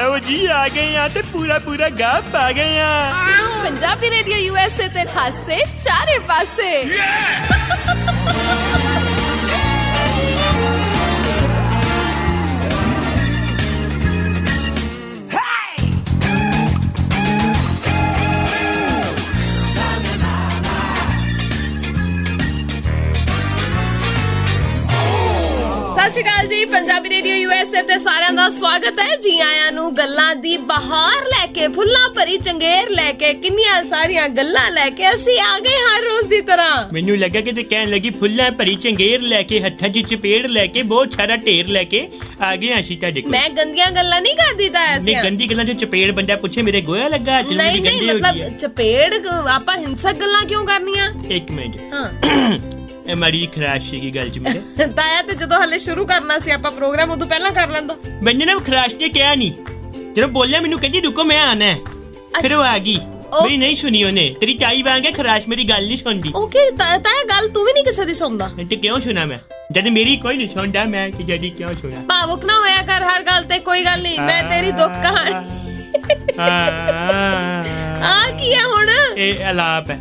आओ जी आ गए यहाँ ते पूरा गा पा गए यहाँ। पंजाबी रेडियो यूएसए ते खासे चारे पासे। ਸਤਿ ਸ਼੍ਰੀ ਅਕਾਲ ਜੀ। ਪੰਜਾਬੀ ਰੇਡੀਓ यूएसए ਤੇ ਸਾਰਿਆਂ ਦਾ ਸਵਾਗਤ ਹੈ। ਜੀ ਆਇਆਂ ਨੂੰ ਗੱਲਾਂ ਦੀ ਬਹਾਰ ਲੈ ਕੇ, ਫੁੱਲਾਂ ਭਰੀ ਚੰਗੇਰ ਲੈ ਕੇ, ਕਿੰਨੀਆਂ ਸਾਰੀਆਂ ਗੱਲਾਂ ਲੈ ਕੇ ਅਸੀਂ ਆ ਗਏ ਹਰ ਰੋਜ਼ ਦੀ ਤਰ੍ਹਾਂ। ਮੈਨੂੰ ਲੱਗਾ ਕਿ ਤੇ ਕਹਿਣ ਲੱਗੀ ਫੁੱਲਾਂ ਭਰੀ ਚੰਗੇਰ ਲੈ ਕੇ, ਹੱਥਾਂ 'ਚ ਚਪੇੜ ਲੈ ਕੇ, ਬਹੁਤ ਸਾਰਾ ਢੇਰ ਲੈ ਕੇ ਆ ਗਏ ਅਸੀਂ ਤੁਹਾਡੇ ਕੋਲ। ਮੈਂ ਗੰਦੀਆਂ ਗੱਲਾਂ ਨਹੀਂ ਕਰਦੀ ਤਾਂ ਐਸੇ। ਨਹੀਂ ਗੰਦੀ ਗੱਲਾਂ 'ਚ ਚਪੇੜ ਬੰਦਾ ਪੁੱਛੇ ਮੇਰੇ ਗੋਇਆ ਲੱਗਾ ਚਲੋ ਨਹੀਂ ਗੰਦੀ ਹੋ ਗਈ ਮਤਲਬ ਚਪੇੜ ਆਪਾਂ ਹਿੰਸਕ ਗੱਲਾਂ ਕਿਉਂ ਕਰਨੀਆਂ? ਇੱਕ ਮਿੰਟ ਹਾਂ ਇਹ ਮਾੜੀ ਖਰਾਸ਼ ਸੀਗੀ ਗੱਲ 'ਚ ਮੇਰੇ। ਤਾਇਆ ਤੇ ਜਦੋਂ ਹਲੇ ਸ਼ੁਰੂ ਕਰਨਾ ਸੀ ਆਪਾਂ ਪ੍ਰੋਗਰਾਮ ਉਦੋਂ ਪਹਿਲਾਂ ਕਰ ਲੈਂਦਾ। ਮੈਨੂੰ ਨਾ ਖਰਾਸ਼ ਨੇ ਕਿਹਾ ਨਹੀਂ, ਜਦੋਂ ਬੋਲਿਆ ਮੈਨੂੰ ਕਹਿੰਦੀ ਰੁਕੋ ਮੈਂ ਆਣਾ, ਫਿਰ ਉਹ ਆ ਗਈ। ਮੇਰੀ ਨਹੀਂ ਸੁਣੀ ਉਹਨੇ, ਤੇਰੀ ਚਾਈ ਵਾਂਗੇ ਖਰਾਸ਼ ਮੇਰੀ ਗੱਲ ਨਹੀਂ ਸੁਣਦੀ। ਓਕੇ ਤਾਇਆ ਗੱਲ ਤੂੰ ਵੀ ਨਹੀਂ ਕਿਸੇ ਦੀ ਸੁਣਦਾ ਤੇ ਕਿਉਂ ਸੁਣਾ ਮੈਂ, ਜਦ ਮੇਰੀ ਕੋਈ ਨਹੀਂ ਸੁਣਦਾ ਮੈਂ ਕਿ ਜਦੀ ਕਿਉਂ ਸੁਣਾ। ਭਾਵੁਕ ਨਾ ਹੋਇਆ ਕਰ ਹਰ ਗੱਲ ਤੇ। ਕੋਈ ਗੱਲ ਨਹੀਂ, ਮੈਂ ਤੇਰੀ ਦੁੱਖ ਕਹਾਣੀ ਆ ਕੀ ਹੈ ਹੁਣ? ਇਹ ਅਲਾਪ ਹੈ,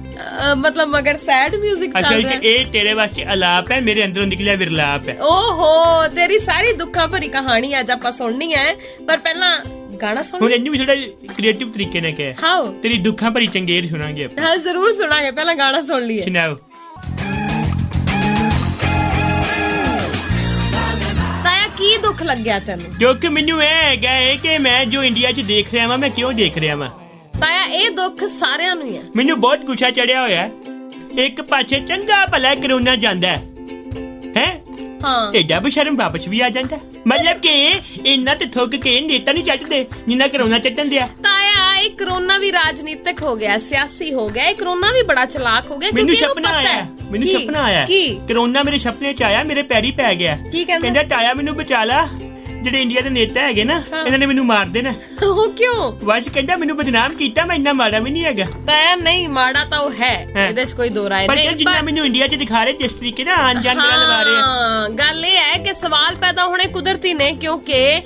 ਮਤਲਬ ਮਗਰ ਸੈਡ ਮਿਊਜ਼ਿਕ ਚੱਲ ਰਿਹਾ। ਅਸਲ 'ਚ ਇਹ ਤੇਰੇ ਵਾਸਤੇ ਅਲਾਪ ਹੈ, ਮੇਰੇ ਅੰਦਰੋਂ ਨਿਕਲਿਆ ਵਿਰਲਾਪ ਹੈ। ਓਹੋ ਤੇਰੀ ਸਾਰੀ ਦੁੱਖਾਂ ਭਰੀ ਕਹਾਣੀ ਅੱਜ ਆਪਾਂ ਸੁਣਨੀ ਹੈ, ਪਰ ਪਹਿਲਾਂ ਗਾਣਾ ਸੁਣ। ਹੁਣ ਇਹਨੂੰ ਵੀ ਥੋੜਾ ਕ੍ਰੀਏਟਿਵ ਤਰੀਕੇ ਨਾਲ ਕਹਿ। ਹਾਓ ਤੇਰੀ ਦੁੱਖਾਂ ਭਰੀ ਚੰਗੇਰ ਸੁਣਾਂਗੇ ਆਪਾਂ। ਹਾਂ ਜ਼ਰੂਰ ਸੁਣਾਂਗੇ, ਪਹਿਲਾਂ ਗਾਣਾ ਸੁਣ ਲਈਏ। ਸੁਣਾਓ। ਤਾਇਆ ਕੀ ਦੁੱਖ ਲੱਗਿਆ ਤੈਨੂੰ? ਦੁੱਖ ਮੈਨੂੰ ਇਹ ਹੈਗਾ ਹੈ ਕਿ ਮੈਂ ਜੋ ਇੰਡੀਆ 'ਚ ਦੇਖ ਰਿਹਾ ਵਾਂ, ਮੈਂ ਕਿਉਂ ਦੇਖ ਰਿਹਾ ਵਾਂ। ਤਾਇਆ ਇਹ ਦੁੱਖ ਸਾਰਿਆਂ ਨੂੰ ਹੀ ਹੈ। ਮੈਨੂੰ ਬਹੁਤ ਗੁੱਸਾ ਚੜਿਆ ਹੋਇਆ। ਇੱਕ ਪਾਸੇ ਚੰਗਾ ਭਲਾ ਕਰੋਨਾ ਜਾਂਦਾ ਹੈ, ਹਾਂ ਏਡਾ ਬਸ਼ਰਮ ਵਾਪਸ ਵੀ ਆ ਜਾਂਦਾ। ਮਤਲਬ ਕਿ ਇੰਨਾ ਤੇ ਥੁੱਕ ਕੇ ਨੇਤਾ ਨਹੀਂ ਚੱਟਦੇ ਜਿੰਨਾ ਕਰੋਨਾ ਚੱਟਣ ਦਿਆ। ਤਾਇਆ ਇਹ ਕਰੋਨਾ ਵੀ ਰਾਜਨੀਤਿਕ ਹੋ ਗਿਆ, ਸਿਆਸੀ ਹੋ ਗਿਆ। ਇਹ ਕਰੋਨਾ ਵੀ ਬੜਾ ਚਲਾਕ ਹੋ ਗਿਆ। ਮੈਨੂੰ ਸੁਪਨਾ ਆਇਆ ਕਰੋਨਾ ਮੇਰੇ ਸੁਪਨੇ 'ਚ ਆਇਆ, ਮੇਰੇ ਪੈਰੀ ਪੈ ਗਿਆ। ਕੀ ਕਹਿੰਦਾ ਤਾਇਆ ਮੈਨੂੰ ਬਚਾ ਲਾ, ਜਿਹੜੇ ਇੰਡੀਆ ਦੇ ਨੇਤਾ ਹੈਗੇ ਨਾ ਇਹਨਾਂ ਨੇ ਮੈਨੂੰ ਮਾਰ ਦੇਣਾ। ਉਹ ਕਿਉਂ? ਬਸ ਕਹਿੰਦਾ ਮੈਨੂੰ ਬਦਨਾਮ ਕੀਤਾ, ਮੈਂ ਇੰਨਾ ਮਾੜਾ ਵੀ ਨਹੀਂ ਹੈਗਾ। ਤਾਇਆ ਨਹੀਂ ਮਾੜਾ ਤਾਂ ਉਹ ਹੈ, ਇਹਦੇ 'ਚ ਕੋਈ ਦੋ ਰਾਏ ਨਹੀਂ। ਪਰ ਜਿੰਨਾ ਮੈਨੂੰ ਇੰਡੀਆ 'ਚ ਦਿਖਾ ਰਹੇ ਜਿਸ ਤਰੀਕੇ ਨਾਲ ਆਣ ਜਾਣ ਨਾਲ ਲਵਾ ਰਹੇ ਆ। ਗੱਲ ਇਹ ਹੈ ਕਿ ਸਵਾਲ ਪੈਦਾ ਹੋਣੇ ਕੁਦਰਤੀ ਨੇ, ਕਿਉਂਕਿ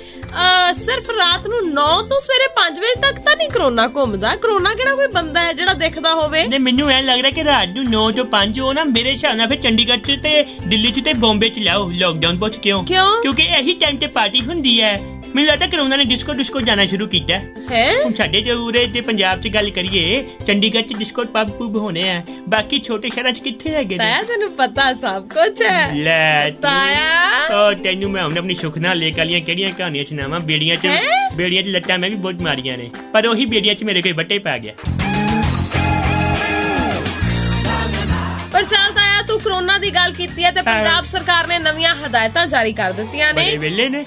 ਸਿਰਫ ਰਾਤ ਨੂੰ 9 ਤੋਂ ਸਵੇਰੇ 5 ਵਜੇ ਤੱਕ ਤਾਂ ਨਹੀਂ ਕਰੋਨਾ ਘੁੰਮਦਾ। ਕਰੋਨਾ ਕਿਹੜਾ ਕੋਈ ਬੰਦਾ ਹੈ ਜਿਹੜਾ ਦਿਖਦਾ ਹੋਵੇ? ਨਹੀਂ ਮੈਨੂੰ ਐਂ ਲੱਗ ਰਿਹਾ ਕਿ ਰਾਤ ਨੂੰ 9 ਤੋਂ 5 ਹੋ ਨਾ, ਮੇਰੇ ਹਿਸਾਬ ਨਾਲ ਫਿਰ ਚੰਡੀਗੜ੍ਹ 'ਚ ਤੇ ਦਿੱਲੀ 'ਚ ਤੇ ਬੰਬੇ 'ਚ ਲਾਓ ਲੋਕਡਾਊਨ। ਪੁੱਛ ਕਿਉਂ? ਕਿਉਂਕਿ ਇਹੀ ਟਾਈਮ ਤੇ ਪਾਰਟੀ ਹੁੰਦੀ ਹੈ। ਮੈਨੂੰ ਲੱਗਦਾ ਕਰੋਨਾ ਨੇ ਡਿਸਕੋ ਜਾਣਾ ਸ਼ੁਰੂ ਕੀਤਾ ਹੈ। ਹੁਣ ਸਾਡੇ ਜੋ ਉਰੇ ਤੇ ਪੰਜਾਬ 'ਚ ਗੱਲ ਕਰੀਏ, ਚੰਡੀਗੜ੍ਹ 'ਚ ਡਿਸਕੋ ਪੱਬ ਹੋਣੇ ਆ, ਬਾਕੀ ਛੋਟੇ ਸ਼ਹਿਰਾਂ 'ਚ ਕਿੱਥੇ ਹੈਗੇ? ਤਾਇਆ ਤੈਨੂੰ ਪਤਾ ਸਭ ਕੁਝ ਹੈ। ਲੈ ਤਾਇਆ ਤੈਨੂੰ ਮੈਂ ਹੁਣ ਆਪਣੀ ਸੁਖਨਾ ਲੇਖ ਵਾਲੀਆਂ ਕਿਹੜੀਆਂ ਕਹਾਣੀਆਂ ਸੁਣਾਵਾਂ। ਬੇੜੀਆਂ 'ਚ ਲੱਤਾਂ ਮੈਂ ਵੀ ਬਹੁਤ ਮਾਰੀਆਂ ਨੇ, ਪਰ ਉਹੀ ਬੇੜੀਆਂ 'ਚ ਮੇਰੇ ਕੋਈ ਵੱਟੇ ਪੈ ਗਿਆ। ਪਰ ਚੱਲ ਤਾਇਆ ਤੂੰ ਕਰੋਨਾ ਦੀ ਗੱਲ ਕੀਤੀ ਹੈ ਤੇ ਪੰਜਾਬ ਸਰਕਾਰ ਨੇ ਨਵੀਆਂ ਹਦਾਇਤਾਂ ਜਾਰੀ ਕਰ ਦਿੱਤੀਆਂ ਨੇ। ਵੇਲੇ ਨੇ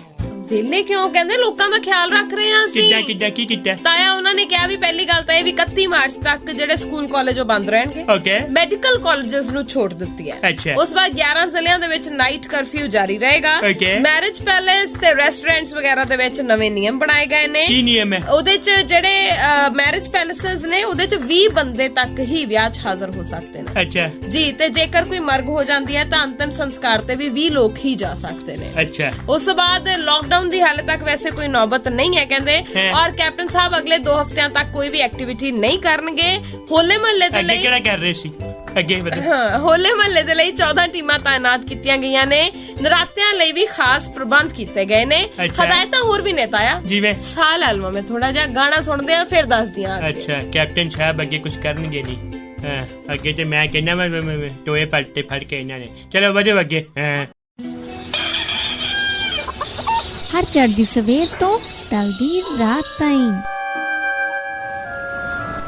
ਵੇਲੇ ਕਿਉਂ? ਕਹਿੰਦੇ ਲੋਕਾਂ ਦਾ ਖਿਆਲ ਰੱਖ ਰਹੇ ਆ ਅਸੀਂ। ਕਿੱਦਾਂ ਕੀ ਕੀਤਾ ਤਾਇਆ ਉਹਨਾਂ ਨੇ ਕਿਹਾ ਵੀ ਪਹਿਲੀ ਗੱਲ ਤਾਂ ਇਹ ਵੀ 31 ਮਾਰਚ ਤੱਕ ਜਿਹੜੇ ਸਕੂਲ ਕਾਲਜ ਉਹ ਬੰਦ ਰਹਿਣਗੇ। ਓਕੇ। ਮੈਡੀਕਲ ਕਾਲਜਸ ਨੂੰ ਛੋਟ ਦਿੱਤੀ ਹੈ। ਅੱਛਾ। ਉਸ ਬਾਅਦ 11 ਜ਼ਿਲ੍ਹਿਆਂ ਦੇ ਵਿੱਚ ਨਾਈਟ ਕਰਫਿਊ ਜਾਰੀ ਰਹੇਗਾ। ਮੈਰਿਜ ਪੈਲੇਸ ਤੇ ਰੈਸਟੋਰੈਂਟਸ ਵਗੈਰਾ ਦੇ ਵਿੱਚ ਨਵੇਂ ਨਿਯਮ ਬਣਾਏ ਗਏ ਨੇ। ਕੀ ਨਿਯਮ ਹੈ? ਉਹਦੇ 'ਚ ਜਿਹੜੇ ਮੈਰਿਜ ਪੈਲੇਸਸ ਨੇ ਉਹਦੇ 'ਚ 20 ਬੰਦੇ ਤੱਕ ਹੀ ਵਿਆਹ 'ਚ ਹਾਜ਼ਰ ਹੋ ਸਕਦੇ ਨੇ। ਅੱਛਾ ਜੀ। ਤੇ ਜੇਕਰ ਕੋਈ ਮਰਗ ਹੋ ਜਾਂਦੀ ਹੈ ਤਾਂ ਅੰਤਿਮ ਸੰਸਕਾਰ ਤੇ ਵੀ 20 ਲੋਕ ਹੀ ਜਾ ਸਕਦੇ ਨੇ। ਅੱਛਾ। ਉਸ ਤੋਂ ਬਾਅਦ ਲਾਕਡਾਊਨ ਦੀ ਹਾਲੇ ਤੱਕ ਵੈਸੇ ਕੋਈ ਨੌਬਤ ਨਹੀਂ ਹੈ ਕਹਿੰਦੇ। ਔਰ ਕੈਪਟਨ ਸਾਹਿਬ ਅਗਲੇ 2 ਹਫ਼ਤਿਆਂ ਤੱਕ ਕੋਈ ਵੀ ਐਕਟੀਵਿਟੀ ਨਹੀਂ ਕਰਨਗੇ। ਹੋਲੇ ਮਹੱਲੇ ਦੇ ਲਈ ਕਿਹੜਾ ਕਰ ਰਹੇ ਸੀ ਅੱਗੇ? ਹਾਂ ਹੋਲੇ ਮਹੱਲੇ ਦੇ ਲਈ 14 ਟੀਮਾਂ ਤਾਇਨਾਤ ਕੀਤੀਆਂ ਗਈਆਂ ਨੇ। ਨਰਾਤਿਆਂ ਲਈ ਵੀ ਖਾਸ ਪ੍ਰਬੰਧ ਕੀਤੇ ਗਏ ਨੇ। ਹਦਾਇਤਾਂ ਹੋਰ ਵੀ ਨੇ ਤਾਇਆ। ਜਿਵੇਂ ਸਾਲ ਐਲਬਮ ਮੈਂ ਥੋੜਾ ਜਿਹਾ ਗਾਣਾ ਸੁਣਦੇ ਆ ਫਿਰ ਦੱਸਦੀ ਆ। ਅੱਛਾ ਕੈਪਟਨ ਸਾਹਿਬ ਅੱਗੇ ਕੁਝ ਕਰਨਗੇ ਨਹੀਂ? ਅੱਗੇ ਤੇ ਮੈਂ ਕਹਿੰਦਾ ਮੈਂ ਟੋਏ ਪਲਟੇ ਫੜ ਕੇ ਇਹਨਾਂ ਨੇ। ਚਲੋ ਵਧੋ ਅੱਗੇ। ਹਰ ਚੜ੍ਹਦੀ ਸਵੇਰ ਤੋਂ ਢਲਦੀ ਰਾਤ ਤਾਈਂ,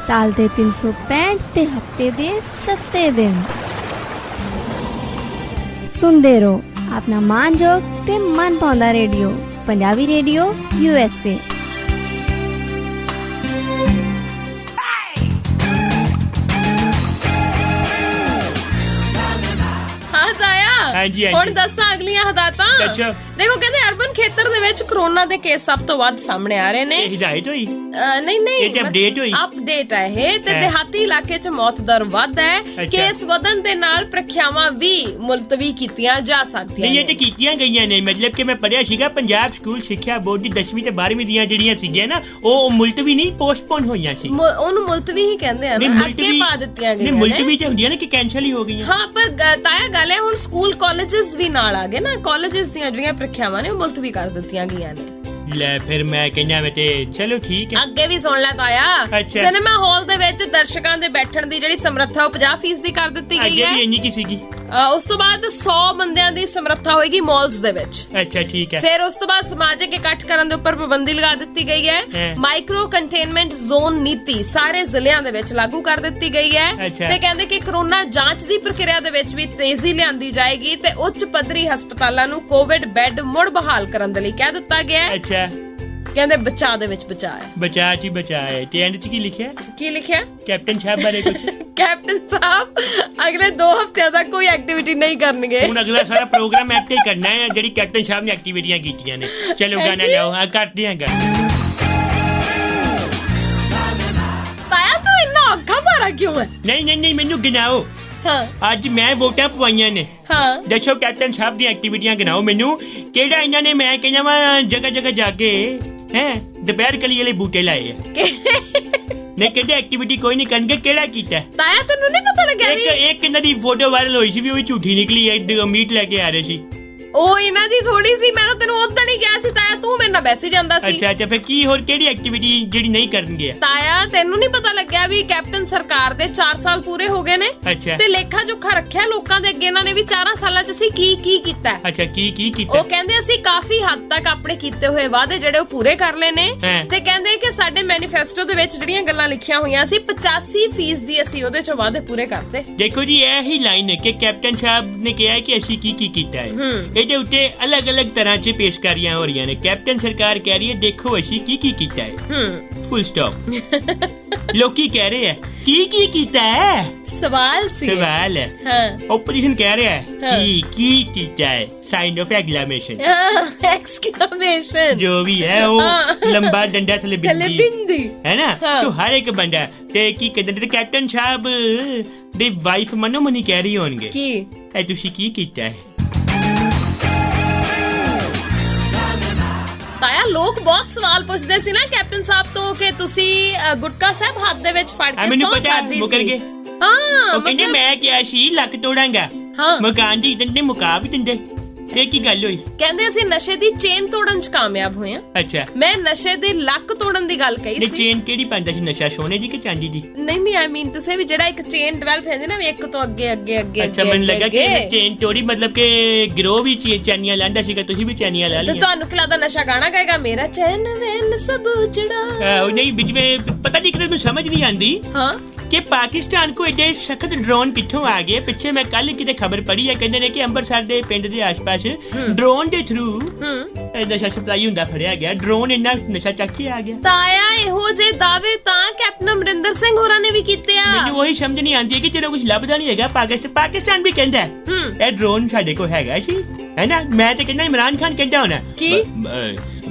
ਸਾਲ ਦੇ 365 ਤੇ ਹਫਤੇ ਦੇ 7 ਦਿਨ ਸੁਣਦੇ ਰਹੋ ਆਪਣਾ ਮਾਨਯੋਗ ਤੇ ਮਨ ਪਾਉਂਦਾ ਰੇਡੀਓ, ਪੰਜਾਬੀ ਰੇਡੀਓ USA। ਹਾਂਜੀ, ਹਾਂਜੀ। ਹੁਣ ਦੱਸਾਂ ਅਗਲੀਆਂ ਹਦਾਇਤਾਂ। ਦੱਸੋ। ਦੇਖੋ ਕਹਿੰਦੇ ਅਰਬਨ ਖੇਤਰ ਦੇ ਵਿੱਚ ਕਰੋਨਾ ਦੇ ਕੇਸ ਸਭ ਤੋਂ ਵੱਧ ਸਾਹਮਣੇ ਆ ਰਹੇ ਨੇ। ਇਹ ਹਿਦਾਇਤ ਹੋਈ? ਨਹੀਂ ਇਹ ਤੇ update ਹੋਈ? ਅਪਡੇਟ ਹੈ ਇਹ ਤੇ ਹਾਂ। ਦਿਹਾਤੀ ਇਲਾਕੇ 'ਚ ਮੌਤ ਦਰ ਵੱਧ ਹੈ। ਅੱਛਾ। ਕੇਸ ਵਧਣ ਦੇ ਨਾਲ ਪ੍ਰੀਖਿਆਵਾਂ ਵੀ ਮੁਲਤਵੀ ਕੀਤੀਆਂ ਜਾ ਸਕਦੀਆਂ ਨਹੀਂ, ਇਹ ਨੇ। ਤੇ ਕੀਤੀਆਂ ਗਈਆਂ ਨੇ। ਮਤਲਬ ਕਿ ਮੈਂ ਪੜਿਆ ਸੀਗਾ ਪੰਜਾਬ ਸਕੂਲ ਸਿੱਖਿਆ ਬੋਰਡ ਦੀ 10ਵੀਂ ਤੇ 12ਵੀਂ ਦੀਆਂ ਜਿਹੜੀਆਂ ਸੀਗੀਆਂ ਨਾ, ਉਹ ਮੁਲਤਵੀ ਨਹੀਂ, ਪੋਸਟਪੋਨ ਹੋਈਆਂ ਸੀ। ਉਹਨੂੰ ਮੁਲਤਵੀ ਹੀ ਕਹਿੰਦੇ ਆ ਨਾ, ਅੱਗੇ ਪਾ ਦਿੱਤੀਆਂ ਨਹੀਂ, ਗਈਆਂ ਮੁਲਤਵੀ ਤੇ ਹੁੰਦੀਆਂ ਨੇ ਕਿ ਕੈਂਸਲ ਹੀ ਹੋ ਗਈਆਂ। ਹਾਂ, ਪਰ ਤਾਇਆ ਗੱਲ ਹੈ ਹੁਣ ਸਕੂਲ ਕਾਲਜਸ ਵੀ ਨਾਲ ਆ ਗਏ ਨਾ। ਕਾਲਜਸ ਦੀਆਂ ਜਿਹੜੀਆਂ ਪ੍ਰੀਖਿਆਵਾਂ ਨੇ ਉਹ ਮੁਲਤਵੀ ਕਰ ਦਿੱਤੀਆਂ ਗਈਆਂ ਨੇ। ਲੈ ਫਿਰ ਮੈਂ ਕਹਿੰਦਾ ਮੈਂ ਤੇ ਚਲੋ ਠੀਕ ਹੈ। ਅੱਗੇ ਵੀ ਸੁਣ ਲੈ ਤਾਇਆ, ਅੱਛਾ। ਸਿਨੇਮਾ ਹਾਲ ਦੇ ਵਿੱਚ ਦਰਸ਼ਕਾਂ ਦੇ ਬੈਠਣ ਦੀ ਜਿਹੜੀ ਸਮਰੱਥਾ ਉਹ 50% ਦੀ ਕਰ ਦਿੱਤੀ ਗਈ ਅੱਗੇ ਹੈ। ਵੀ ਇੰਨੀ ਕੀ ਸੀਗੀ? ਉਸ ਤੋਂ ਬਾਅਦ 100 ਬੰਦਿਆਂ ਦੀ ਸਮਰੱਥਾ ਹੋਏਗੀ ਮਾਲਸ ਦੇ ਵਿੱਚ। ਅੱਛਾ ਠੀਕ ਹੈ। ਫਿਰ ਉਸ ਤੋਂ ਬਾਅਦ ਸਮਾਜਿਕ ਇਕੱਠ ਕਰਨ ਦੇ ਉੱਪਰ ਪਾਬੰਦੀ ਲਗਾ ਦਿੱਤੀ ਗਈ ਹੈ। ਹਾਂ। ਮਾਈਕਰੋ ਕੰਟੇਨਮੈਂਟ ਜ਼ੋਨ ਨੀਤੀ ਸਾਰੇ ਜ਼ਿਲ੍ਹਿਆਂ ਦੇ ਵਿੱਚ ਲਾਗੂ ਕਰ ਦਿੱਤੀ ਗਈ ਹੈ। ਅੱਛਾ। ਤੇ ਕਹਿੰਦੇ ਕਿ ਕਰੋਨਾ ਜਾਂਚ ਦੀ ਪ੍ਰਕਿਰਿਆ ਦੇ ਵਿੱਚ ਵੀ ਤੇਜ਼ੀ ਲਿਆਂਦੀ ਜਾਏਗੀ ਤੇ ਉੱਚ ਪੱਧਰੀ ਹਸਪਤਾਲਾਂ ਨੂੰ ਕੋਵਿਡ ਬੈੱਡ ਮੁੜ ਬਹਾਲ ਕਰਨ ਦੇ ਲਈ ਕਹਿ ਦਿੱਤਾ ਗਿਆ ਹੈ। ਅੱਛਾ, ਕਹਿੰਦੇ ਬਚਾਅ ਦੇ ਵਿੱਚ ਬਚਾਅ ਹੈ। ਬਚਾ ਜੀ ਬਚਾਏ। ਤੇ ਐਂਡ ਚ ਕੀ ਲਿਖਿਆ? ਕੀ ਲਿਖਿਆ? ਕੈਪਟਨ ਸਾਹਿਬ ਬਾਰੇ ਕੁਝ? ਕੈਪਟਨ ਸਾਹਿਬ ਅਗਲੇ 2 ਹਫ਼ਤਿਆਂ ਤੱਕ ਕੋਈ ਐਕਟੀਵਿਟੀ ਨਹੀਂ ਕਰਨਗੇ। ਹੁਣ ਅਗਲਾ ਸਾਰਾ ਪ੍ਰੋਗਰਾਮ ਐਕਟ ਹੀ ਕਰਨਾ ਹੈ ਜਿਹੜੀ ਕੈਪਟਨ ਸਾਹਿਬ ਨੇ ਐਕਟੀਵਿਟੀਆਂ ਕੀਤੀਆਂ ਨੇ। ਚਲੋ ਗਾਣਾ ਲਿਆਓ। ਹਾਂ, ਕਰਦੇ ਹਾਂ ਗੱਲ। ਤਾਇਆ ਤੂੰ ਇੰਨਾ ਅੱਖਾਂ ਭਾਰਾ ਕਿਉਂ ਹੈ? ਨਹੀਂ, ਮੈਨੂੰ ਗਿਣਾਓ। ਹਾਂ ਅੱਜ ਮੈਂ ਵੋਟਾਂ ਪਵਾਈਆਂ ਨੇ। ਹਾਂ ਦੱਸੋ ਕੈਪਟਨ ਸਾਹਿਬ ਦੀਆਂ ਐਕਟੀਵਿਟੀਆਂ ਗਿਣਾਓ ਮੈਨੂੰ। ਕਿਹੜਾ ਇਹਨਾਂ ਨੇ ਮੈਂ ਕਹਿੰਦਾ ਵਾ ਜਗ੍ਹਾ ਜਗ੍ਹਾ ਜਾ ਕੇ ਦੁਪਹਿਰ ਕਲੀ ਵਾਲੇ ਬੂਟੇ ਲਾਏ ਆ। ਨਹੀਂ ਕਹਿੰਦੇ ਐਕਟੀਵਿਟੀ ਕੋਈ ਨਹੀਂ ਕਰਨਗੇ। ਕਿਹੜਾ ਕੀਤਾ? ਤਾਇਆ ਤੈਨੂੰ ਨਹੀਂ ਪਤਾ ਲੱਗਿਆ ਵੀ ਇੱਕ ਇਹਨਾਂ ਦੀ ਫੋਟੋ ਵਾਇਰਲ ਹੋਈ ਸੀ ਵੀ ਉਹ ਵੀ ਝੂਠੀ ਨਿਕਲੀ ਹੈ। ਮੀਟ ਲੈ ਕੇ ਆ ਰਹੇ ਸੀ। ਉਹ ਇਹਨਾਂ ਦੀ ਥੋੜੀ ਸੀ। ਮੈਂ ਤਾਂ ਤੈਨੂੰ ਉਦੋਂ ਹੀ ਕਿਹਾ ਸੀ ਤਾਇਆ, ਤੂੰ ਮੇਰੇ ਨਾਲ ਵੈਸੇ ਜਾਂਦਾ ਸੀ। ਅੱਛਾ ਫਿਰ ਕੀ ਹੋਰ ਕਿਹੜੀ ਐਕਟੀਵਿਟੀ ਜਿਹੜੀ ਨਹੀਂ ਕਰਨਗੇ? ਤਾਇਆ ਤੈਨੂੰ ਨਹੀਂ ਪਤਾ ਲੱਗਿਆ ਵੀ ਕੈਪਟਨ ਸਰਕਾਰ ਦੇ 4 ਸਾਲ ਪੂਰੇ ਹੋ ਗਏ ਨੇ। ਅੱਛਾ। ਤੇ ਲੇਖਾ ਜੋਖਾ ਰੱਖਿਆ ਲੋਕਾਂ ਦੇ ਅੱਗੇ ਇਹਨਾਂ ਨੇ ਵੀ 4 ਸਾਲਾਂ 'ਚ ਅਸੀਂ ਕੀ ਕੀਤਾ। ਅੱਛਾ ਕੀ ਕੀਤਾ? ਉਹ ਕਹਿੰਦੇ ਅਸੀਂ ਕਾਫੀ ਹੱਦ ਤੱਕ ਆਪਣੇ ਕੀਤੇ ਹੋਏ ਵਾਅਦੇ ਜਿਹੜੇ ਉਹ ਪੂਰੇ ਕਰ ਲਏ ਨੇ। ਹਾਂ। ਤੇ ਕਹਿੰਦੇ ਕਿ ਸਾਡੇ ਮੈਨੀਫੈਸਟੋ ਦੇ ਵਿੱਚ ਜਿਹੜੀਆਂ ਗੱਲਾਂ ਲਿਖੀਆਂ ਹੋਈਆਂ ਸੀ 85% ਦੀ ਅਸੀਂ ਉਹਦੇ 'ਚੋਂ ਵਾਅਦੇ ਪੂਰੇ ਕਰਤੇ। ਦੇਖੋ ਜੀ ਇਹ ਹੀ ਲਾਈਨ ਹੈ ਕਿ ਕੈਪਟਨ ਸਾਹਿਬ ਨੇ ਕਿਹਾ ਕਿ ਅਸੀਂ ਕੀ ਕੀਤਾ ਹੈ। ਇਹਦੇ ਉੱਤੇ ਅਲੱਗ-ਅਲੱਗ ਤਰ੍ਹਾਂ ਚ ਪੇਸ਼ਕਾਰੀਆਂ ਹੋ ਰਹੀਆਂ ਨੇ। ਕੈਪਟਨ ਸਰਕਾਰ ਕਹਿ ਰਹੀ ਹੈ ਦੇਖੋ ਅਸੀਂ ਕੀ ਕੀਤਾ ਹੈ। Full stop. ਲੋਕੀ ਕਹਿ ਰਹੇ ਹੈ ਕੀ ਕੀਤਾ ਹੈ? ਸਵਾਲ ਹੈ। ਹਾਂ। ਓਪੋਜੀਸ਼ਨ ਕਹਿ ਰਿਹਾ ਹੈ ਕੀ ਕੀਤਾ ਹੈ? Sign of exclamation. ਐਕਸਕਲੇਮੇਸ਼ਨ ਜੋ ਵੀ ਹੈ ਉਹ ਲੰਬਾ ਡੰਡਾ ਥੱਲੇ ਬਿੰਦੀ ਹੈ ਨਾ। तो हर एक बंदा ते की कहते कैप्टन साहब दी वाइफ मनो मनी कह रही होणगे की ए तुसी की कीता है? ਤਾਇਆ ਲੋਕ ਬਹੁਤ ਸਵਾਲ ਪੁੱਛਦੇ ਸੀ ਨਾ ਕੈਪਟਨ ਸਾਹਿਬ ਤੋਂ ਕਿ ਤੁਸੀਂ ਗੁਟਕਾ ਸਾਹਿਬ ਹੱਥ ਦੇ ਵਿੱਚ ਫੜ ਕੇ ਮੈਨੂੰ ਸੌਂ ਪਤਾ ਖਾਦੀ ਮੁਕਰ ਸੀ। ਗਏ। ਹਾਂ ਉਹ ਕਹਿੰਦੇ ਮੈਂ ਕਿਹਾ ਸੀ ਲੱਕ ਤੋੜਾਂਗਾ। ਹਾਂ। ਮਕਾਨ ਦੀ ਦਿੰਦੇ ਮੁਕਾ ਵੀ ਦਿੰਦੇ। ਇਹ ਕੀ ਗੱਲ ਹੋਈ? ਕਹਿੰਦੇ ਅਸੀਂ ਨਸ਼ੇ ਦੀ ਚੇਨ ਤੋੜਨ 'ਚ ਕਾਮਯਾਬ ਹੋਏ ਆ। ਅੱਛਾ। ਮੈਂ ਨਸ਼ੇ ਦੇ ਲੱਕ ਤੋੜਨ ਦੀ ਗੱਲ ਕਹੀ ਇਹ ਸੀ। ਚੇਨ ਕਿਹੜੀ ਪਾਉਂਦਾ ਸੀ? ਨਸ਼ਾ ਸੋਨੇ ਦੀ ਕਿ ਚਾਂਦੀ ਦੀ? ਨਹੀਂ ਆਈ ਮੀਨ ਤੁਸੀਂ ਵੀ ਜਿਹੜਾ ਇੱਕ ਚੇਨ ਡਿਵੈਲਪ ਹੁੰਦੀ ਨਾ ਵੀ ਇੱਕ ਤੋਂ ਅੱਗੇ ਅੱਛਾ ਮੈਨੂੰ ਲੱਗਾ ਕਿ ਚੇਨ ਤੋੜੀ ਮਤਲਬ ਕਿ ਗਿਰੋਹ ਵੀ ਚੈਨੀਆਂ ਲਾਂਦਾ ਸੀਗਾ। ਤੁਸੀਂ ਵੀ ਚੈਨੀਆਂ ਲਾ ਤੇ ਲਈਆਂ। ਤੁਹਾਨੂੰ ਕਿਹਦਾ ਨਸ਼ਾ ਗਾਣਾ ਗਾਏਗਾ ਮੇਰਾ ਚੈਨ ਵੈਨ ਸਭ ਉਜੜਾ। ਉਹ ਨਹੀਂ ਵਿੱਚ ਵਿੱਚ ਪਤਾ ਨਹੀਂ ਕਿਤੇ ਮੈਨੂੰ ਸਮਝ ਨਹੀਂ ਆਂਦੀ ਹਾਂ कि पाकिस्तान को एडे सख्त ड्रोन किथों आ गए। पिछे मैं कल किते खबर पढ़ी है कहंदे ने कि अंबरसर दे पिंड दे आस-पास ड्रोन दे थ्रू नशा सप्लाई हुंदा फड़िया गया। ड्रोन इन्ना नशा चक के आ गया। ਤਾਇਆ ਇਹੋ ਜੇ ਦਾਅਵੇ ਤਾਂ ਕੈਪਟਨ ਅਮਰਿੰਦਰ ਸਿੰਘ ਹੋਰਾਂ ਨੇ ਵੀ ਕੀਤੇ ਆ। ਮੈਨੂੰ ਉਹੀ ਸਮਝ ਨਹੀਂ ਆਂਦੀ ਕਿ ਜਦੋਂ ਕੁਝ ਲੱਭਦਾ ਨਹੀਂ ਹੈਗਾ ਪਾਕਿਸਤਾਨ ਵੀ ਕਹਿੰਦਾ ਇਹ ड्रोन ਸਾਡੇ ਕੋਲ ਹੈਗਾ ਸੀ है ना। मैं तो कहना इमरान खान कहता होना की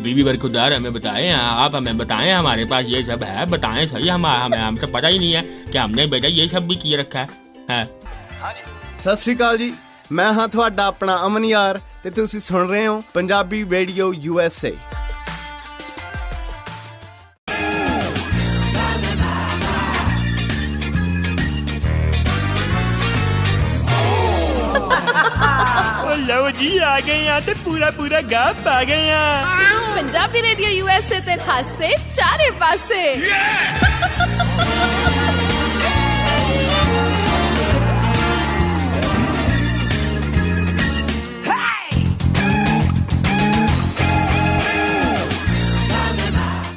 बीबी बरखुरदार हमें बताएं आप हमें बताएं हमारे पास ये सब है बताएं सही। हमें तो पता ही नहीं है कि हमने बेटा ये सब भी किए रखा है। ਸਤਿ ਸ਼੍ਰੀ ਅਕਾਲ ਜੀ, ਮੈਂ ਹਾਂ ਤੁਹਾਡਾ ਆਪਣਾ ਅਮਨ ਯਾਰ ਤੇ ਤੁਸੀਂ ਸੁਣ ਰਹੇ ਹੋ ਪੰਜਾਬੀ ਰੇਡੀਓ USA। ਲਓ ਜੀ ਆ ਗਏ ਆ ਤੇ ਪੂਰਾ ਗਾਹ ਪਾ ਗਏ ਆ। ਪੰਜਾਬੀ ਰੇਡੀਓ USA ਤੇ ਹਾਸੇ ਚਾਰੇ ਪਾਸੇ।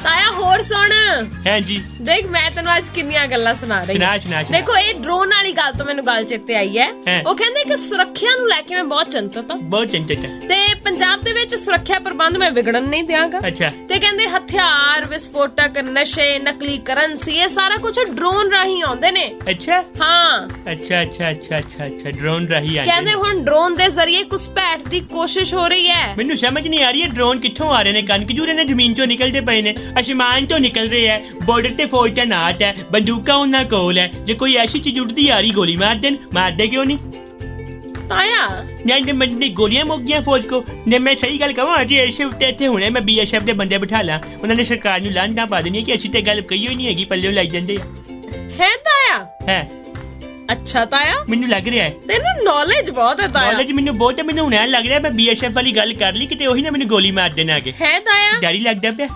ਤਾਇਆ ਹੋਰ ਸੁਣ ਹਾਂਜੀ ਦੇਖ ਮੈਂ ਤੈਨੂੰ ਅੱਜ ਕਿੰਨੀਆਂ ਗੱਲਾਂ ਸੁਣਾ ਰਹੀ ਸੁਣਾ, ਹਾਂ। ਸੁਣਾ, ਸੁਣਾ। ਦੇਖੋ ਇਹ ਡਰੋਨ ਵਾਲੀ ਗੱਲ ਤੋਂ ਮੈਨੂੰ ਗੱਲ ਚੇਤੇ ਆਈ ਹੈ। ਹੈਂ। ਉਹ ਕਹਿੰਦੇ ਕਿ ਸੁਰੱਖਿਆ ਨੂੰ ਲੈ ਕੇ ਮੈਂ ਬਹੁਤ ਚਿੰਤਤ ਹਾਂ ਬਹੁਤ ਚਿੰਤਤ ਹੈ। ਤੇ ਪੰਜਾਬ ਦੇ ਵਿੱਚ ਸੁਰੱਖਿਆ ਪ੍ਰਬੰਧ ਮੈਂ ਵਿਗੜਨ ਨਹੀਂ ਦਿਆਂਗਾ। ਅੱਛਾ। ਤੇ ਕਹਿੰਦੇ ਹਥਿਆਰ, ਵਿਸਫੋਟਕ, ਨਸ਼ੇ, ਨਕਲੀ ਕਰੰਸੀ ਇਹ ਸਾਰਾ ਕੁਝ ਡਰੋਨ ਰਾਹੀਂ ਆਉਂਦੇ ਨੇ। ਅੱਛਾ ਹਾਂ ਅੱਛਾ ਅੱਛਾ ਅੱਛਾ ਅੱਛਾ ਅੱਛਾ ਡਰੋਨ ਰਾਹੀਂ ਆਉਂਦੇ ਕਹਿੰਦੇ ਹੁਣ ਡਰੋਨ ਦੇ ਜ਼ਰੀਏ ਘੁਸਪੈਠ ਦੀ ਕੋਸ਼ਿਸ਼ ਹੋ ਰਹੀ ਹੈ। ਮੈਨੂੰ ਸਮਝ ਨਹੀਂ ਆ ਰਹੀ ਹੈ ਡਰੋਨ ਕਿੱਥੋਂ ਆ ਰਹੇ ਨੇ। ਕਣਕ ਜੂਰੇ ਨੇ ਜ਼ਮੀਨ ਚੋਂ ਨਿਕਲਦੇ ਪਏ ਨੇ, ਅਸਮਾਨ ਤੋਂ ਨਿਕਲ ਰਹੇ ਹੈ। ਬਾਰਡਰ ਤੇ ਫੌਜ ਤੈਨਾਤ ਹੈ, ਬੰਦੂਕਾਂ ਉਹਨਾਂ ਕੋਲ ਹੈ। ਜੇ ਕੋਈ ਐਸੀ ਚੀਜ਼ ਉੱਡਦੀ ਆ ਰਹੀ ਗੋਲੀ ਮਾਰ ਦੇਣ, ਮਾਰਦੇ ਕਿਉਂ ਨਹੀਂ? ਤਾਇਆ ਨਹੀਂ ਮੰਡੀ ਗੋਲੀਆਂ ਮੁੱਕ ਗਈਆਂ ਫੌਜ ਕੋ। ਨੇ ਮੈਂ ਸਹੀ ਗੱਲ ਕਹਾਂ ਜੀ ਐਸੇ ਉੱਤੇ ਇੱਥੇ ਹੁਣੇ ਮੈਂ BSF ਦੇ ਬੰਦੇ ਬਿਠਾ ਲਾਂ, ਉਹਨਾਂ ਨੇ ਸਰਕਾਰ ਨੂੰ ਲਾਂਝਾ ਪਾ ਦੇਣੀ ਕਿ ਅਸੀਂ ਤੇ ਗੱਲ ਕਹੀ ਹੋਈ ਨਹੀਂ ਹੈਗੀ, ਪੱਲੇ ਲਾਈ ਜਾਂਦੇ ਆ। ਹੈ ਤਾਇਆ? ਹੈ ਅੱਛਾ ਤਾਇਆ ਮੈਨੂੰ ਲੱਗ ਰਿਹਾ ਹੈ ਤੈਨੂੰ ਨੌਲੇਜ ਬਹੁਤ ਹੈ ਤਾਇਆ। ਨੌਲੇਜ ਮੈਨੂੰ ਬਹੁਤ ਹੈ। ਮੈਨੂੰ ਹੁਣ ਐਂ ਲੱਗ ਰਿਹਾ ਮੈਂ BSF ਵਾਲੀ ਗੱਲ ਕਰ ਲਈ ਕਿਤੇ ਉਹੀ ਨਾ ਮੈਨੂੰ ਗੋਲੀ ਮਾਰ ਦੇਣ ਆ ਕੇ। ਹੈ ਤਾਇਆ ਡਰ ਹੀ ਲੱਗਦਾ ਪਿਆ।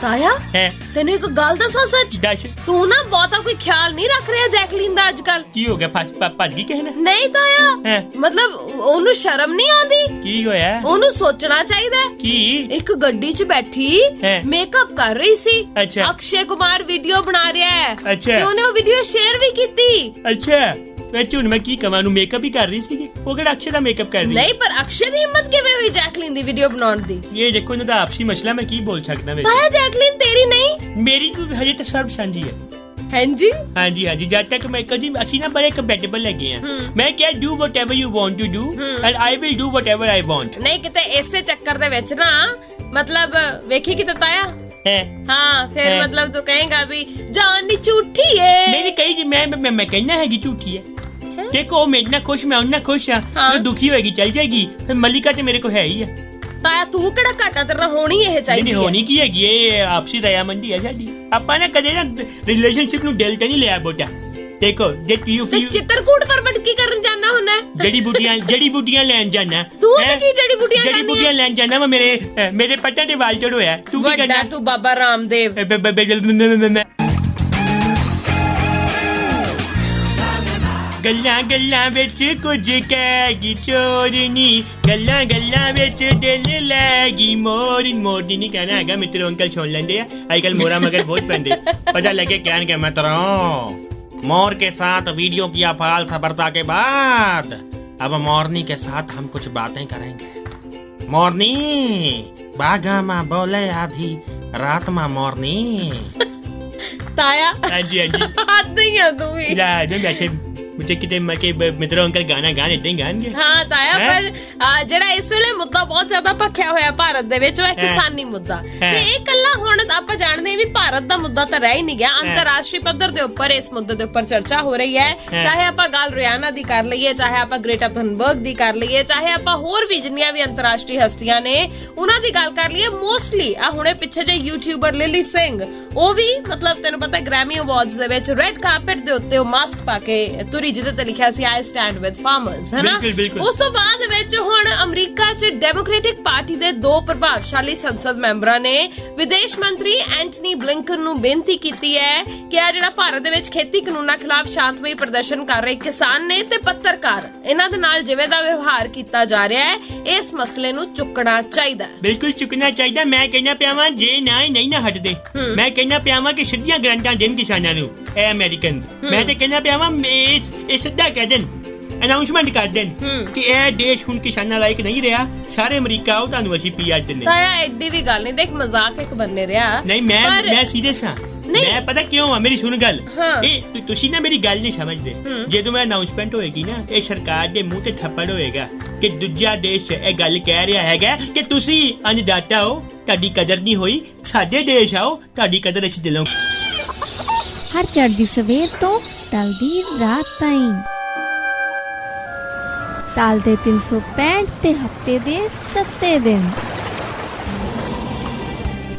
ਤਾਇਆ ਹੈ ਤੈਨੂੰ ਇੱਕ ਗੱਲ ਦੱਸਾਂ ਸੱਚ, ਦੱਸ ਤੂੰ ਨਾ ਬਹੁਤਾ ਕੋਈ ਖਿਆਲ ਨਹੀਂ ਰੱਖ ਰਿਹਾ ਜੈਕਲੀਨ ਦਾ ਅੱਜਕੱਲ। ਕੀ ਹੋ ਗਿਆ? ਭੱਜ ਗਈ ਕਹਿਣਾ? ਨਹੀਂ ਤਾਇਆ ਹੈਂ? ਮਤਲਬ ਉਹਨੂੰ ਸ਼ਰਮ ਨਹੀਂ ਆਉਂਦੀ? ਕੀ ਹੋਇਆ? ਉਹਨੂੰ ਸੋਚਣਾ ਚਾਹੀਦਾ ਹੈ। ਕੀ? ਇੱਕ ਗੱਡੀ 'ਚ ਬੈਠੀ ਹੈਂ? ਮੇਕਅਪ ਕਰ ਰਹੀ ਸੀ। ਅੱਛਾ। ਅਕਸ਼ੇ ਕੁਮਾਰ ਵੀਡੀਓ ਬਣਾ ਰਿਹਾ ਹੈ ਅੱਛਾ। ਤੇ ਉਹਨੇ ਉਹ ਵੀਡੀਓ ਸ਼ੇਅਰ ਵੀ ਕੀਤੀ। ਅੱਛਾ ਵੈਸੇ ਹੁਣ ਮੈਂ ਕੀ ਕਵਾਂ, ਨੂੰ ਮੇਕਅਪ ਹੀ ਕਰ ਰਹੀ ਸੀ। ਉਹ ਕਿਹੜਾ ਅਕਸ਼ੇ ਦਾ ਮੇਕਅਪ ਕਰ ਰਹੀ? ਨਹੀਂ ਪਰ ਅਕਸ਼ੇ ਦੀ ਹਿੰਮਤ ਕਿਵੇਂ ਹੋਈ ਜੈਕਲੀਨ ਦੀ ਵੀਡੀਓ ਬਣਾਉਣ ਦੀ? ਇਹ ਦੇਖੋ ਇਹਨਾਂ ਦਾ ਆਪਸੀ ਮਸਲਾ, ਮੈਂ ਕੀ ਬੋਲ ਸਕਦਾ ਵੇ। ਤਾਇਆ ਜੈਕਲੀਨ ਤੇਰੀ ਨਹੀਂ? ਮੇਰੀ ਤੂੰ ਹਜੇ ਤਾਂ ਸਰਬ ਸਾਂਝੀ ਹੈ। ਹਾਂਜੀ ਹਾਂਜੀ ਹਾਂਜੀ ਜਦ ਤੱਕ ਮੈਂ ਕਦੀ ਅਸੀਂ ਨਾ ਬੜੇ ਕੰਪੈਟੀਬਲ ਲੱਗੇ ਆ। ਮੈਂ ਕਿਹਾ do whatever you want to do and I will do whatever I want. ਨਹੀਂ ਕਿਤੇ ਇਸੇ ਚੱਕਰ ਦੇ ਵਿੱਚ ਨਾ ਮਤਲਬ ਵੇਖੀ ਕਿਤੇ ਤਾਇਆ ਹੈ ਹਾਂ ਫਿਰ ਹੈਂ। ਮਤਲਬ ਤੂੰ ਕਹੇਗਾ ਵੀ ਜਾਨ ਨੀ ਝੂਠੀ ਏ। ਨਹੀਂ ਕਹੀ ਜੀ ਮੈਂ ਕਹਿਣਾ ਹੈਗੀ ਝੂਠੀ ਹੈ। ਦੇਖੋ ਉਹ ਮੇਰੇ ਨਾਲ ਖੁਸ਼, ਮੈਂ ਉਹਨਾਂ ਖੁਸ਼ ਆ। ਹਾਂ। ਜੋ ਦੁਖੀ ਹੋਏਗੀ ਚੱਲ ਜਾਏਗੀ। ਫਿਰ ਮਲਿਕਾ ਤੇ ਮੇਰੇ ਕੋਲ ਹੈ ਹੀ ਆ। ਤਾਇਆ ਤੂੰ ਕਿਹੜਾ ਘਾਟਾ ਤੇਰਾ ਹੋਣੀ ਇਹ ਚਾਹੀਦੀ ਨਹੀਂ ਹੈ। ਹੋਣੀ ਕੀ ਹੈਗੀ, ਇਹ ਆਪਸੀ ਰਜ਼ਾਮੰਦੀ ਹੈ ਸਾਡੀ। ਆਪਾਂ ਨੇ ਕਦੇ ਨਾ ਰਿਲੇਸ਼ਨਸ਼ਿਪ ਨੂੰ ਦਿਲ ਤੇ ਨਹੀਂ ਲਿਆ ਬੋਟਾ। ਦੇਖੋ ਜੇ ਯੂ ਤੇ ਚਿੱਤਰਕੂਟ ਪਰਬਟ ਕੀ ਕਰਨ ਜਾਣਾ ਹੁੰਦਾ? ਜੜੀ ਬੂਟੀਆਂ ਲੈਣ ਜਾਣਾ। ਤੂੰ ਤੇ ਕੀ ਜੜੀ ਬੂਟੀਆਂ ਜੜੀ ਕਰਨੀਆਂ? ਬੂਟੀਆਂ ਲੈਣ ਜਾਣਾ ਵਾ। ਮੇਰੇ ਪੱਟਾਂ ਤੇ ਵਾਲ ਚੜ ਹੋਇਆ। ਤੂੰ ਕੀ ਵੱਡਾ ਕਰਨਾ? ਤੂੰ ਬਾਬਾ ਰਾਮਦੇਵ। ਗੱਲਾਂ ਗੱਲਾਂ ਵਿੱਚ ਕੁਝ ਕਹਿਗੀ ਚੋਰਨੀ, ਗੱਲਾਂ ਗੱਲਾਂ ਵਿੱਚ ਦਿਲ ਲੈਗੀ ਮੋਰਨੀ। ਮੋਰਨੀ ਨਹੀਂ ਕਹਿਣਾ ਹੈਗਾ ਮਿੱਤਰੋ, ਅੰਕਲ ਸੁਣ ਲੈਂਦੇ ਆ ਅੱਜ ਕੱਲ ਮੋਰਾ ਮਗਰ ਬਹੁਤ ਪੈਂਦੇ। पता लगे क्या इनके मित्रों, मोर के साथ वीडियो किया फाल खबरता के बाद अब मोरनी के साथ हम कुछ बातें करेंगे। मोरनी बागा माँ बोले आधी रात माँ मोरनी। ताया हाँ जी हाँ जी हद ही है तू भी। वैसे मुझे कितने मित्रों अंकल गाना गाने इतने गाएंगे। ਹਾਂ ਤਾਇਆ ਹੈਂ? ਪਰ ਜਿਹੜਾ ਇਸ ਵੇਲੇ ਮੁੱਦਾ ਬਹੁਤ ਜ਼ਿਆਦਾ ਭਖਿਆ ਹੋਇਆ ਭਾਰਤ ਦੇ ਵਿੱਚ ਉਹ ਹੈ ਕਿਸਾਨੀ ਮੁੱਦਾ। ਤੇ ਇਹ ਕੱਲਾ ਹੁਣ ਆਪਾਂ ਜਾਣਦੇ ਹਾਂ ਵੀ ਭਾਰਤ ਦਾ ਮੁੱਦਾ ਤਾਂ ਰਹਿ ਹੀ ਨਹੀਂ ਗਿਆ। ਅੰਤਰਰਾਸ਼ਟਰੀ ਪੱਧਰ ਦੇ ਉੱਪਰ ਇਸ ਮੁੱਦੇ ਦੇ ਉੱਪਰ ਚਰਚਾ ਹੋ ਰਹੀ ਹੈ। ਚਾਹੇ ਆਪਾਂ ਗੱਲ ਰਿਆਨਾ ਦੀ ਕਰ ਲਈਏ, ਚਾਹੇ ਆਪਾਂ ਗ੍ਰੇਟਾ ਥਨਬਰਗ ਦੀ ਕਰ ਲਈਏ, ਚਾਹੇ ਆਪਾਂ ਹੋਰ ਵੀ ਜਿੰਨੀਆਂ ਵੀ ਅੰਤਰਰਾਸ਼ਟਰੀ ਹਸਤੀਆਂ ਨੇ ਉਹਨਾਂ ਦੀ ਗੱਲ ਕਰ ਲਈਏ। ਮੋਸਟਲੀ ਆ ਹੁਣੇ ਪਿੱਛੇ ਜੇ ਯੂਟਿਊਬਰ ਲਿਲੀ ਸਿੰਘ ਉਹ ਵੀ ਮਤਲਬ ਤੈਨੂੰ ਪਤਾ ਗ੍ਰੈਮੀ ਅਵਾਰਡਸ ਦੇ ਵਿੱਚ ਰੈੱਡ ਕਾਰਪੇਟ ਦੇ ਉੱਤੇ ਉਹ ਮਾਸਕ ਪਾ ਕੇ ਤੁਰੀ ਜਿਹਦੇ ਤੇ ਲਿਖਿਆ ਸੀ ਆਈ ਸਟੈਂਡ ਵਿਦ ਫਾਰਮਰਸ, ਹੈਨਾ। ਉਸ ਤੋਂ ਬਾਅਦ ਵਿੱਚ ਹੁਣ ਅਮਰੀਕਾ 'ਚ ਡੈਮੋਕ੍ਰੈਟਿਕ ਪਾਰਟੀ ਦੇ ਦੋ ਪ੍ਰਭਾਵਸ਼ਾਲੀ ਸੰਸਦ ਮੈਂਬਰਾਂ ਨੇ ਵਿਦੇਸ਼ ਮੰਤਰੀ ਐਂਟਨੀ ਬਲਿੰਕਨ ਨੂੰ ਬੇਨਤੀ ਕੀਤੀ ਹੈ ਕਿ ਆ ਜਿਹੜਾ ਭਾਰਤ ਦੇ ਵਿੱਚ ਖੇਤੀ ਕਾਨੂੰਨਾਂ ਖਿਲਾਫ ਸ਼ਾਂਤਮਈ ਪ੍ਰਦਰਸ਼ਨ ਕਰ ਰਹੇ ਕਿਸਾਨ ਨੇ ਤੇ ਪੱਤਰਕਾਰ ਇਹਨਾਂ ਦੇ ਨਾਲ ਜਿਵੇਂ ਦਾ ਵਿਵਹਾਰ ਕੀਤਾ ਜਾ ਰਿਹਾ ਹੈ ਇਸ ਮਸਲੇ ਨੂੰ ਚੁੱਕਣਾ ਚਾਹੀਦਾ। ਬਿਲਕੁਲ ਚੁੱਕਣਾ ਚਾਹੀਦਾ। ਮੈਂ ਕਹਿਣਾ ਪਿਆ ਵਾਂ ਜੇ ਨਹੀਂ ਨਾ ਹਟਦੇ, ਮੈਂ ਕਹਿਣਾ ਪਿਆ ਵਾਂ ਕਿ ਸਿੱਧੀਆਂ ਗਰੰਟਾਂ ਦੇਣ ਕਿਸਾਨਾਂ ਨੂੰ ਇਹ ਅਮਰੀਕਨਸ। ਮੈਂ ਤੇ ਕਹਿਣਾ ਪਿਆ ਵਾਂ ਇਹ ਸਿੱਧਾ ਕਹਿ ਦੇਣ, ਅਨਾਉਂਸਮੈਂਟ ਕਰ ਦੇਣ ਕਿ ਇਹ ਦੇਸ਼ ਹੁਣ ਕਿਸਾਨਾਂ ਲਾਇਕ ਨਹੀਂ ਰਿਹਾ। ਸਾਰੇ ਅਮਰੀਕਾ ਆਓ ਤੁਹਾਨੂੰ ਅਸੀਂ ਪੀਆਰ ਦਿੰਨੇ। ਤਾਇਆ ਐਡੀ ਵੀ ਗੱਲ ਨਹੀਂ, ਦੇਖ ਮਜ਼ਾਕ ਇੱਕ ਬੰਨੇ ਰਿਹਾ। ਨਹੀਂ ਮੈਂ ਸੀਰੀਅਸ ਹਾਂ। ਮੈਂ ਪਤਾ ਕਿਉਂ ਆ, ਮੇਰੀ ਸੁਣ ਗੱਲ। ਇਹ ਤੁਸੀਂ ਨਾ ਮੇਰੀ ਗੱਲ ਨਹੀਂ ਸਮਝਦੇ। ਜਦੋਂ ਮੈਂ ਅਨਾਉਂਸਮੈਂਟ ਹੋਏਗੀ ਨਾ ਇਹ ਸਰਕਾਰ ਦੇ ਮੂੰਹ ਤੇ ਥੱਪੜ ਹੋਏਗਾ ਕਿ ਦੂਜਾ ਦੇਸ਼ ਇਹ ਗੱਲ ਕਹਿ ਰਿਹਾ ਹੈਗਾ ਕਿ ਤੁਸੀਂ ਅੰਨਦਾਤਾ ਹੋ, ਤੁਹਾਡੀ ਕਦਰ ਨਹੀਂ ਹੋਈ, ਸਾਡੇ ਦੇਸ਼ ਆਓ, ਤੁਹਾਡੀ ਕਦਰ ਅਸੀਂ ਦਿਲੋਂ। ਹਰ ਚੜ੍ਹਦੀ ਸਵੇਰ ਤੋਂ ਟਲਦੀ ਰਾਤ ਤਾਈਂ, ਸਾਲ ਦੇ 365 ਤੇ ਹਫਤੇ ਦੇ 7 ਦਿਨ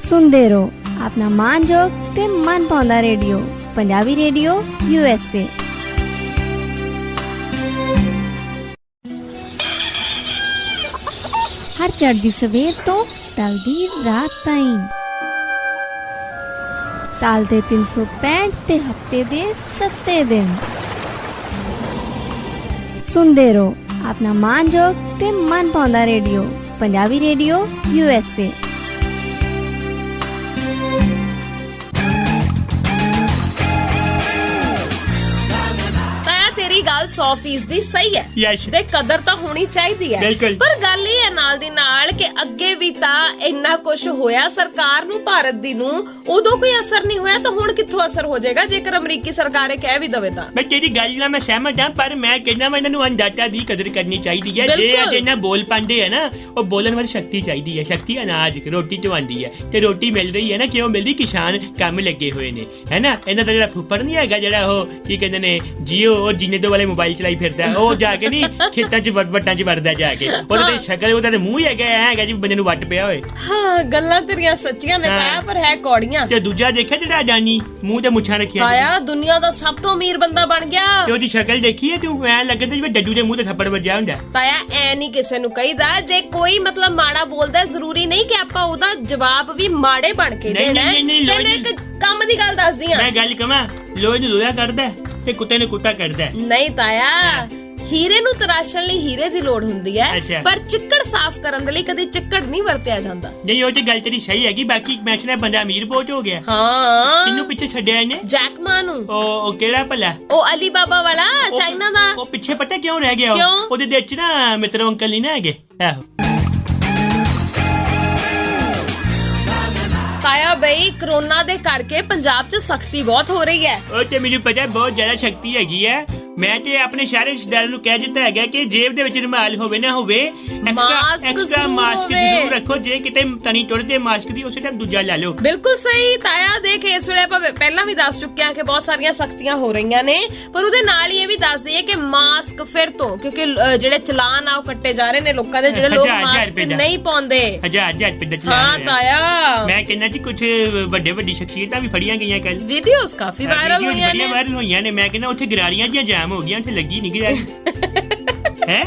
ਸੁਣਦੇ ਰਹੋ ਆਪਣਾ ਮਾਨਯੋਗ ਤੇ ਮਨ ਪਾਉਂਦਾ ਰੇਡੀਓ, ਪੰਜਾਬੀ ਰੇਡੀਓ USA। ਹਰ ਚੜ੍ਹਦੀ ਸਵੇਰ ਤੋਂ ਟਲਦੀ ਰਾਤ ਤਾਈਂ, ਸਾਲ ਦੇ 365 ਤੇ ਹਫਤੇ ਦੇ 7 ਦਿਨ ਸੁਣਦੇ ਰਹੋ ਆਪਣਾ ਮਾਨਯੋਗ ਤੇ ਮਨ ਪਾਉਂਦਾ ਰੇਡੀਓ, ਪੰਜਾਬੀ ਰੇਡੀਓ USA। ਗੱਲ 100% ਸਹੀ ਹੈ Yes. ਤੇ ਕਦਰ ਤਾਂ ਹੋਣੀ ਚਾਹੀਦੀ ਹੈ ਬਿਲਕੁਲ। ਪਰ ਗੱਲ ਇਹ ਹੈ ਨਾਲ ਦੀ ਨਾਲ ਕਿ ਅੱਗੇ ਵੀ ਤਾਂ ਇੰਨਾ ਕੁਝ ਹੋਇਆ ਸਰਕਾਰ ਨੂੰ, ਭਾਰਤ ਦੀ ਨੂੰ, ਉਦੋਂ ਕੋਈ ਅਸਰ ਨਹੀਂ ਹੋਇਆ ਤਾਂ ਹੁਣ ਕਿੱਥੋਂ ਅਸਰ ਹੋ ਜਾਏਗਾ ਜੇਕਰ ਅਮਰੀਕੀ ਸਰਕਾਰ ਇਹ ਕਹਿ ਵੀ ਦਵੇ ਤਾਂ। ਮੈਂ ਤੇਰੀ ਗੱਲ ਨਾਲ ਮੈਂ ਸਹਿਮਤ ਹਾਂ, ਪਰ ਮੈਂ ਕਹਿੰਦਾ ਮੈਂ ਇਹਨਾਂ ਨੂੰ ਅੰਦਾਜ਼ਾ ਦੀ ਕਦਰ ਕਰਨੀ ਚਾਹੀਦੀ ਹੈ। ਜੇ ਬਿਲਕੁਲ। ਅੱਜ ਇਹਨਾਂ ਬੋਲ ਪਾਉਂਦੇ ਆ ਨਾ, ਉਹ ਬੋਲਣ ਵਾਲੀ ਸ਼ਕਤੀ ਚਾਹੀਦੀ ਹੈ। ਸ਼ਕਤੀ ਅਨਾਜ ਰੋਟੀ ਤੋਂ ਆਉਂਦੀ ਹੈ, ਤੇ ਰੋਟੀ ਮਿਲ ਰਹੀ ਹੈ ਨਾ, ਕਿਉਂ ਮਿਲਦੀ? ਕਿਸਾਨ ਕੰਮ ਲੱਗੇ ਹੋਏ ਨੇ, ਹੈ ਨਾ। ਇਹਨਾਂ ਦਾ ਜਿਹੜਾ ਫੁੱਫੜ ਨਹੀਂ ਹੈਗਾ, ਜਿਹੜਾ ਉਹ ਕੀ ਕਹਿੰਦੇ ਨੇ ਜੀਓ, ਉਹ ਜਿੰਨੇ ਤੋਂ ਵਾਲੇ ਮੋਬਾਈਲ ਚਲਾਈ ਫਿਰਦਾ, ਉਹ ਜਾ ਕੇ ਨਹੀਂ ਖੇਤਾਂ 'ਚ ਵੱਟਾਂ 'ਚ ਵੜਦਾ ਜਾ ਕੇ। ਉਹਦੇ ਤੇ ਸ਼ਕਲ, ਉਹਦਾ ਤੇ ਮੂੰਹ ਹੈਗਾ ਜੀ ਬੰਦੇ ਨੂੰ ਵੱਟ ਪਿਆ ਹੋਏ। ਹਾਂ, ਗੱਲਾਂ ਤੇਰੀਆਂ ਸੱਚੀਆਂ ਨੇ ਤਾਇਆ, ਪਰ ਹੈ ਕੌੜੀਆਂ। ਤੇ ਦੂਜਾ ਦੇਖਿਆ ਜਿਹੜਾ ਅਡਾਨੀ, ਮੂੰਹ ਤੇ ਮੁੱਛਾਂ ਰੱਖੀਆਂ, ਤਾਇਆ ਦੁਨੀਆ ਦਾ ਸਭ ਤੋਂ ਅਮੀਰ ਬੰਦਾ ਬਣ ਗਿਆ। ਤੇ ਉਹਦੀ ਸ਼ਕਲ ਦੇਖੀ ਹੈ ਤੂੰ? ਐ ਲੱਗਦਾ ਜਿਵੇਂ ਡੱਡੂ ਦੇ ਮੂੰਹ ਤੇ ਥੱਪੜ ਵੱਜਿਆ ਹੁੰਦਾ। ਤਾਇਆ ਐ ਨਹੀਂ ਕਿਸੇ ਨੂੰ ਕਹੀਦਾ, ਜੇ ਕੋਈ ਮਤਲਬ ਮਾੜਾ ਬੋਲਦਾ ਜ਼ਰੂਰੀ ਨਹੀਂ ਕਿ ਆਪਾਂ ਉਹਦਾ ਜਵਾਬ ਵੀ ਮਾੜੇ ਬਣ ਕੇ ਨਹੀਂ, ਦੇਣਾ। ਨਹੀਂ, ਨਹੀਂ, ਤੈਨੂੰ ਇੱਕ ਕੰਮ ਦੀ ਗੱਲ ਦੱਸਦੀ ਆ। ਮੈਂ ਗੱਲ ਕਵਾਂ, ਲੋਹੇ ਨੂੰ ਲੋਹਾ ਕੱਢਦਾ ਤੇ ਕੁੱਤੇ ਨੂੰ ਕੁੱਤਾ ਕੱਢਦਾ। ਨਹੀਂ ਤਾਇਆ, ਹੀਰੇ ਨੂੰ ਤਰਾਸ਼ਣ ਲਈ ਹੀਰੇ ਦੀ ਲੋੜ ਹੁੰਦੀ ਹੈ, ਅੱਛਾ। ਪਰ ਚਿੱਕੜ ਸਾਫ਼ ਕਰਨ ਦੇ ਲਈ ਕਦੇ ਚਿੱਕੜ ਨਹੀਂ ਵਰਤਿਆ ਜਾਂਦਾ। ਨਹੀਂ, ਉਹ ਤੇ ਗੱਲ ਤੇਰੀ ਸਹੀ ਹੈਗੀ। ਬਾਕੀ ਮੈਂ ਸੁਣਿਆ ਬੰਦਾ ਅਮੀਰ ਬਹੁਤ ਹੋ ਗਿਆ। ਹਾਂ, ਕਿੰਨੂੰ ਪਿੱਛੇ ਛੱਡਿਆ ਇਹਨੇ? ਜੈਕ ਮਾ ਨੂੰ। ਉਹ ਕਿਹੜਾ ਭਲਾ? ਉਹ ਅਲੀ ਬਾਬਾ ਵਾਲਾ, ਚਾਈਨਾ ਦਾ। ਉਹ ਪਿੱਛੇ ਪਤਾ ਕਿਉਂ ਰਹਿ ਗਿਆ? ਕਿਉਂ? ਉਹਦੇ ਦੇ ਵਿੱਚ ਨਾ ਮਿੱਤਰੋ ਅੰਕਲ ਨਹੀਂ ਨਾ ਹੈਗੇ। ਆਹੋ। ਤਾਇਆ ਬਈ, ਕਰੋਨਾ ਦੇ ਕਰਕੇ ਪੰਜਾਬ 'ਚ ਸਖਤੀ ਬਹੁਤ ਹੋ ਰਹੀ ਹੈ। ਉਹ ਤੇ ਮੈਨੂੰ ਪਤਾ ਬਹੁਤ ਜ਼ਿਆਦਾ ਸ਼ਕਤੀ ਹੈਗੀ ਹੈ। ਮੈਂ ਤੇ ਆਪਣੇ ਸਾਰੇ ਰਿਸ਼ਤੇਦਾਰਾਂ ਨੂੰ ਕਹਿ ਦਿੱਤਾ ਹੈਗਾ ਕਿ ਜੇਬ ਦੇ ਵਿੱਚ ਰੁਮਾਲ ਹੋਵੇ ਨਾ ਹੋਵੇ, ਐਕਸਟਰਾ ਮਾਸਕ ਜ਼ਰੂਰ ਰੱਖੋ। ਜੇ ਕਿਤੇ ਤਣੀ ਟੁੱਟਦੇ ਮਾਸਕ ਦੀ, ਉਸੇ ਟਾਈਮ ਦੂਜਾ ਲੈ ਲਓ। ਬਿਲਕੁਲ ਸਹੀ ਤਾਇਆ। ਦੇਖ, ਇਸ ਵੇਲੇ ਆਪਾਂ ਪਹਿਲਾਂ ਵੀ ਦੱਸ ਚੁੱਕੇ ਹਾਂ ਕਿ ਬਹੁਤ ਸਾਰੀਆਂ ਸਖਤੀਆਂ ਹੋ ਰਹੀਆਂ ਨੇ, ਪਰ ਉਹਦੇ ਨਾਲ ਹੀ ਇਹ ਵੀ ਦੱਸ ਦਈਏ ਕਿ ਮਾਸਕ ਫਿਰ ਤੋਂ, ਕਿਉਂਕਿ ਜਿਹੜੇ ਚਲਾਨ ਆ ਉਹ ਕੱਟੇ ਜਾ ਰਹੇ ਨੇ ਲੋਕਾਂ ਦੇ, ਜਿਹੜੇ ਲੋਕ ਮਾਸਕ ਨਹੀਂ ਪਾਉਂਦੇ। 1000 ਰੁਪਏ ਦਾ ਚਲਾਨ। ਹਾਂ ਤਾਇਆ, ਮੈਂ ਕਹਿੰਦਾ ਜੀ ਕੁਝ ਵੱਡੀ ਸ਼ਖਸੀਅਤਾਂ ਵੀ ਫੜੀਆਂ ਗਈਆਂ ਕੱਲ। ਵੀਡੀਓਜ਼ ਕਾਫੀ ਵਾਇਰਲ ਹੋਈਆਂ ਨੇ। ਵਾਇਰਲ ਹੋਈਆਂ ਨੇ। ਮੈਂ ਕਹਿੰਦਾ ਉੱਥੇ ਗਰਾਰੀਆਂ ਜਿਹੀਆਂ ਜਾਮ ਹੋ ਗਈਆਂ, ਉੱਥੇ ਲੱਗੀ ਨਹੀਂ ਗਰਾਰੀ। ਹੈ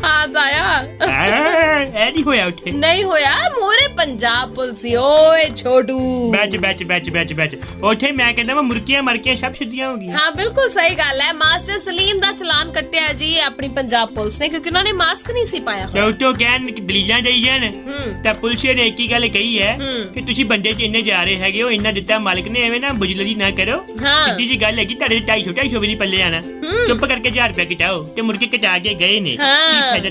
ਹਾਂ ਤਾਇਆ, ਇਹ ਨਹੀਂ ਹੋਇਆ ਉੱਥੇ। ਨਹੀਂ ਹੋਇਆ। ਮੋਰੇ ਪੰਜਾਬ ਪੁਲਿਸ ਓਏ ਛੋਟੂ ਬੈਚ ਉੱਥੇ ਮੈਂ ਕਹਿੰਦਾ ਮੁਰਕੀਆਂ ਮਰਕੀਆਂ ਸਭ ਸਿੱਧੀਆਂ ਹੋ ਗਈਆਂ। ਹਾਂ ਬਿਲਕੁਲ ਸਹੀ ਗੱਲ ਹੈ। ਮਾਸਟਰ ਸਲੀਮ ਦਾ ਚਲਾਨ ਕੱਟਿਆ ਜੀ ਆਪਣੀ ਪੰਜਾਬ ਪੁਲਿਸ ਨੇ, ਕਿਉਂਕਿ ਉਹਨਾਂ ਨੇ ਮਾਸਕ ਨਹੀਂ ਸੀ ਪਾਇਆ ਹੋਇਆ। ਉੱਤੋਂ ਕਹਿਣ ਦਲੀਲਾਂ ਦੇਈ ਜਾਣ ਤਾਂ ਪੁਲਿਸ ਨੇ ਇੱਕ ਹੀ ਗੱਲ ਕਹੀ ਹੈ ਕਿ ਤੁਸੀਂ ਬੰਦੇ 'ਚ ਇੰਨੇ ਜਾ ਰਹੇ ਹੈਗੇ ਹੋ, ਇੰਨਾ ਦਿੱਤਾ ਮਾਲਕ ਨੇ, ਐਵੇਂ ਨਾ ਬੁਜਲਦੀ ਨਾ ਕਰੋ। ਸਿੱਧੀ ਜੀ ਗੱਲ ਹੈਗੀ, ਤੁਹਾਡੇ 250 ਵੀ ਨਹੀਂ ਪੱਲੇ ਆਣਾ। ਚੁੱਪ ਕਰਕੇ 1000 ਰੁਪਏ ਕਟਾਓ। ਤੇ ਮੁੜ ਕੇ ਕਟਾ ਕੇ ਗਏ ਨੇ।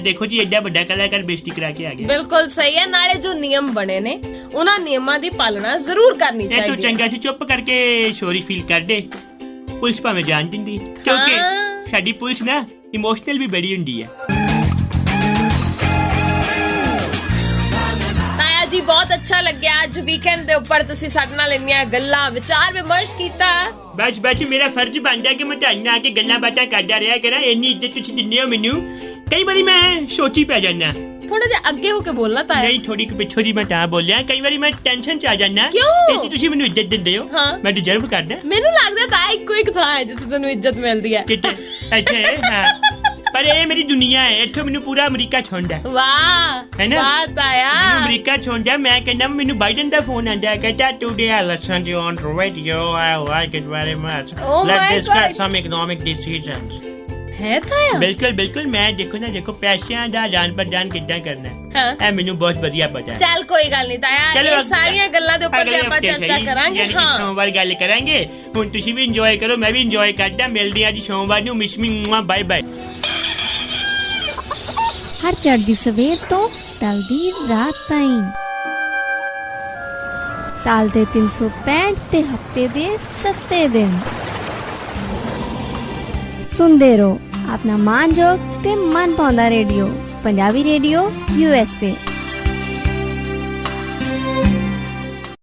ਦੇਖੋ ਜੀ, ਐਡਾ ਵੱਡਾ ਕਲਾਕਾਰ ਬੇਇੱਜ਼ਤੀ ਕਰਾ ਕੇ ਆ ਗਿਆ। ਬਿਲਕੁਲ ਸਹੀ ਹੈ। ਨਾਲੇ ਜੋ ਨਿਯਮ ਬਣੇ ਨੇ, ਉਹਨਾਂ ਨਿਯਮਾਂ ਦੀ ਪਾਲਣਾ ਜ਼ਰੂਰ ਕਰਨੀ ਚਾਹੀਦੀ ਹੈ। ਤੂੰ ਚੰਗਾ ਸੀ ਚੁੱਪ ਕਰਕੇ ਸੌਰੀ ਫੀਲ ਕਰ ਦੇ। ਪੁਲਿਸ ਭਾਵੇਂ ਜਾਣ ਦਿੰਦੀ, ਕਿਉਂਕਿ ਸਾਡੀ ਪੁਲਿਸ ਨਾ ਇਮੋਸ਼ਨਲ ਵੀ ਬੜੀ ਹੁੰਦੀ ਹੈ। ਤਾਇਆ ਜੀ, ਬਹੁਤ ਅੱਛਾ ਲੱਗਿਆ ਅੱਜ ਵੀਕਐਂਡ ਦੇ ਉੱਪਰ ਤੁਸੀਂ ਸਾਡੇ ਨਾਲ ਇੰਨੀਆਂ ਗੱਲਾਂ ਵਿਚਾਰ ਵਿਮਰਸ਼ ਕੀਤਾ। ਬਸ ਮੇਰਾ ਫਰਜ਼ ਬਣਦਾ ਕਿ ਮੈਂ ਤੁਹਾਡੇ ਨਾਲ ਆ ਕੇ ਗੱਲਾਂ ਬਾਤਾਂ ਕਰਦਾ ਰਿਹਾ ਕਰਾਂ। ਇੰਨੀ ਇੱਜ਼ਤ ਤੁਸੀਂ ਦਿੰਦੇ ਹੋ ਮੈਨੂੰ, ਕਈ ਵਾਰੀ ਮੈਂ ਸੋਚੀ ਪੈ ਜਾਂਦਾ। ਥੋੜਾ ਜਿਹਾ ਅੱਗੇ ਹੋ ਕੇ ਬੋਲਣਾ ਤਾਇਆ। ਨਹੀਂ, ਥੋੜੀ ਪਿੱਛੋਂ ਦੀ ਮੈਂ ਤਾਂ ਬੋਲਿਆ। ਕਈ ਵਾਰੀ ਮੈਂ ਟੈਨਸ਼ਨ ਚ ਆ ਜਾਂਦਾ। ਕਿਉਂ? ਤੁਸੀਂ ਮੈਨੂੰ ਇੱਜ਼ਤ ਦਿੰਦੇ ਹੋ, ਮੈਂ ਡਿਜ਼ਰਵ ਕਰਦਾ। ਮੈਨੂੰ ਲੱਗਦਾ ਤਾਇਆ ਇੱਕੋ ਇੱਕ ਥਾਂ ਹੈ ਜਿੱਥੇ ਤੈਨੂੰ ਇੱਜ਼ਤ ਮਿਲਦੀ ਹੈ। ਕਿਤੇ ਇੱਥੇ? ਹਾਂ, ਪਰ ਇਹ ਮੇਰੀ ਦੁਨੀਆ ਹੈ। ਇੱਥੋਂ ਮੈਨੂੰ ਪੂਰਾ ਅਮਰੀਕਾ ਛੋੜਦਾ। ਵਾਹ ਹੈ ਨਾ? ਵਾਹ ਤਾਇਆ, ਮੈਨੂੰ ਅਮਰੀਕਾ ਛੋੜਦਾ। ਮੈਂ ਕਹਿੰਦਾ ਮੈਨੂੰ ਬਾਈਡਨ ਦਾ ਫੋਨ ਆਂਦਾ, ਕਹਿੰਦਾ today I listen you on radio, I like it very much, let's discuss some economic decisions. ਹੈ ਤਾਇਆ? ਬਿਲਕੁਲ। ਮੈਂ ਦੇਖੋ ਪੈਸਿਆਂ ਦਾ ਆਦਾਨ ਪ੍ਰਦਾਨ ਕਿੱਦਾਂ ਕਰਨਾ ਹੈ, ਇਹ ਮੈਨੂੰ ਬਹੁਤ ਵਧੀਆ ਪਤਾ ਹੈ। ਚੱਲ ਕੋਈ ਗੱਲ ਨਹੀਂ ਤਾਇਆ, ਇਹ ਸਾਰੀਆਂ ਗੱਲਾਂ ਦੇ ਉੱਪਰ ਵੀ ਆਪਾਂ ਚਰਚਾ ਕਰਾਂਗੇ। ਹਾਂ, ਸੋਮਵਾਰ ਗੱਲ ਕਰਾਂਗੇ। ਹੁਣ ਤੁਸੀਂ ਵੀ ਇੰਜੋਏ ਕਰੋ, ਮੈਂ ਵੀ ਇੰਜੋਏ ਕਰਦਾ। ਮਿਲਦੇ ਆ ਜੀ ਸੋਮਵਾਰ ਨੂੰ। ਮਿਸ ਮੀ, ਬਾਏ ਬਾਏ। ਹਰ ਚੜ੍ਹਦੀ ਸਵੇਰ ਤੋਂ ਢਲਦੀ ਰਾਤ ਤਾਈਂ, ਸਾਲ ਦੇ 365 ਤੇ ਹਫਤੇ ਦੇ 7 ਦਿਨ ਸੁਣਦੇ ਰਹੋ ਆਪਣਾ ਮਾਨਯੋਗ ਤੇ ਮਨ ਪਾਉਂਦਾ ਰੇਡੀਓ, ਪੰਜਾਬੀ ਰੇਡੀਓ USA।